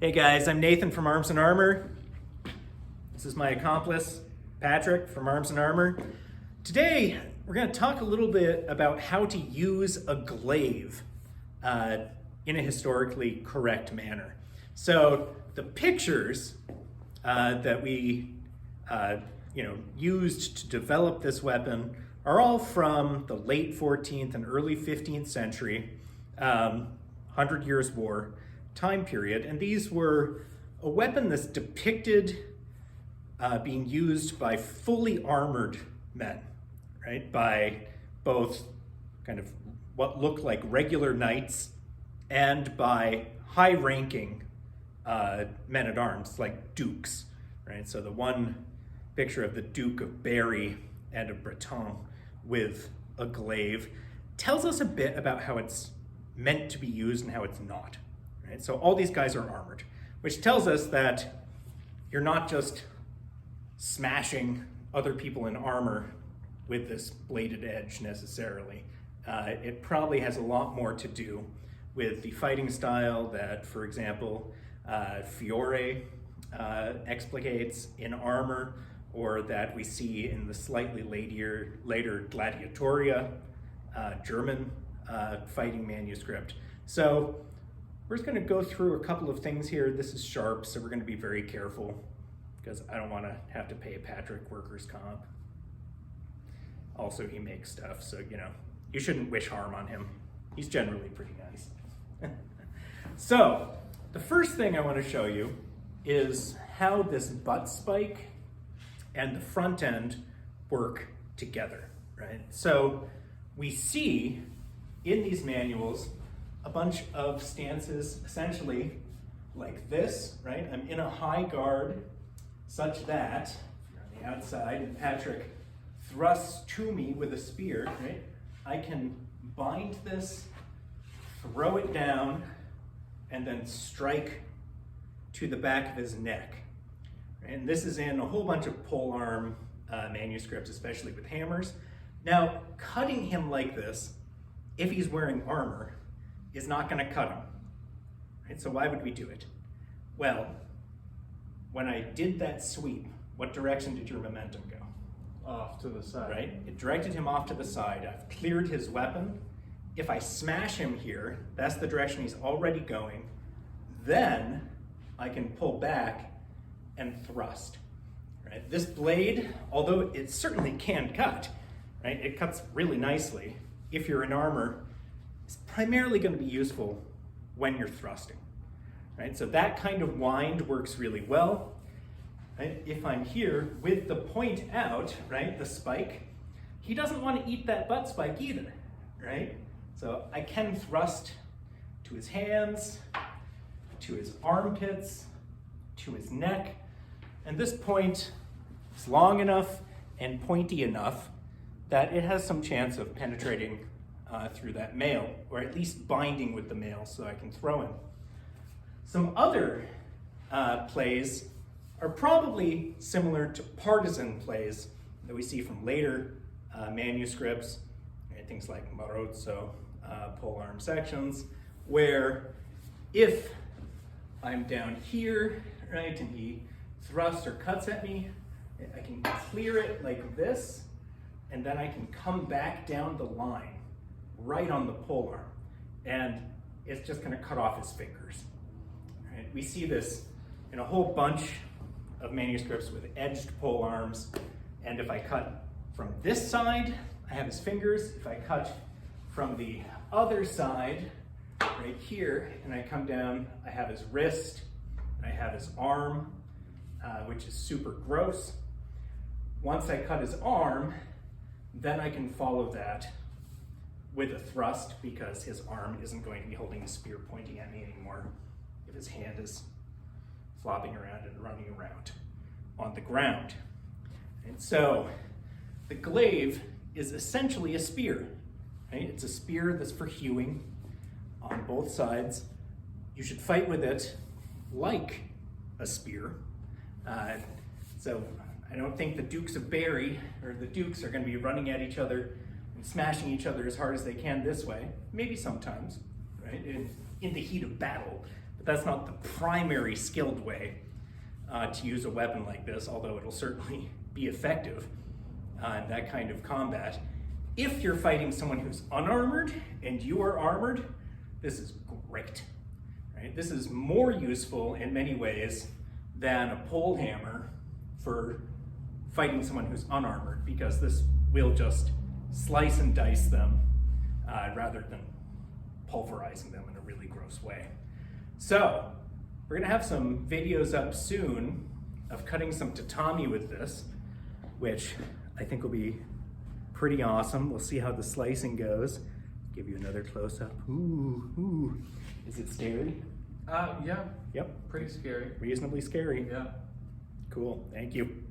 Hey guys, I'm Nathan from Arms and Armor. This is my accomplice, Patrick from Arms and Armor. Today, we're going to talk a little bit about how to use a glaive in a historically correct manner. So the pictures that we used to develop this weapon are all from the late 14th and early 15th century, 100 Years' War time period, and these were a weapon that's depicted being used by fully armored men, right? By both kind of what look like regular knights and by high-ranking men-at-arms, like dukes, right? So the one picture of the Duke of Berry and of Breton with a glaive tells us a bit about how it's meant to be used and how it's not. Right? So all these guys are armored, which tells us that you're not just smashing other people in armor with this bladed edge necessarily. It probably has a lot more to do with the fighting style that, for example, Fiore explicates in armor, or that we see in the slightly later Gladiatoria German fighting manuscript. So we're just going to go through a couple of things here. This is sharp, so we're going to be very careful because I don't want to have to pay Patrick workers' comp. Also, he makes stuff, so you shouldn't wish harm on him. He's generally pretty nice. So the first thing I want to show you is how this butt spike and the front end work together, right? So we see in these manuals a bunch of stances essentially like this, right? I'm in a high guard such that if you're on the outside and Patrick thrusts to me with a spear, right? I can bind this, throw it down, and then strike to the back of his neck. And this is in a whole bunch of polearm manuscripts, especially with hammers. Now, cutting him like this, if he's wearing armor, is not going to cut him. Right? So why would we do it? Well, when I did that sweep, what direction did your momentum go? Off to the side. Right? It directed him off to the side. I've cleared his weapon. If I smash him here, that's the direction he's already going. Then I can pull back and thrust. Right? This blade, although it certainly can cut, right? It cuts really nicely. If you're in armor, it's primarily going to be useful when you're thrusting. Right? So that kind of wind works really well. Right? If I'm here with the point out, right, the spike, he doesn't want to eat that butt spike either, right? So I can thrust to his hands, to his armpits, to his neck, and this point is long enough and pointy enough that it has some chance of penetrating through that mail, or at least binding with the mail so I can throw him. Some other plays are probably similar to partisan plays that we see from later manuscripts, right? Things like Marozzo, polearm sections, where if I'm down here, right, and he thrusts or cuts at me, I can clear it like this, and then I can come back down the line right on the polearm, and it's just going to cut off his fingers. Right? We see this in a whole bunch of manuscripts with edged polearms, and if I cut from this side, I have his fingers. If I cut from the other side, right here, and I come down, I have his wrist, and I have his arm, which is super gross. Once I cut his arm, then I can follow that with a thrust because his arm isn't going to be holding a spear pointing at me anymore if his hand is flopping around and running around on the ground. And so the glaive is essentially a spear, right? It's a spear that's for hewing on both sides. You should fight with it like a spear. So I don't think the Dukes of Berry or the Dukes are going to be running at each other and smashing each other as hard as they can this way. Maybe sometimes, right? In the heat of battle. But that's not the primary skilled way to use a weapon like this, although it'll certainly be effective in that kind of combat. If you're fighting someone who's unarmored and you are armored, this is great. Right? This is more useful in many ways than a pole hammer for fighting someone who's unarmored, because this will just slice and dice them rather than pulverizing them in a really gross way. So we're gonna have some videos up soon of cutting some tatami with this, which I think will be pretty awesome. We'll see how the slicing goes. Give you another close-up. Ooh, ooh. Is it scary? Yeah. Yep. Pretty scary. Reasonably scary. Yeah. Cool, thank you.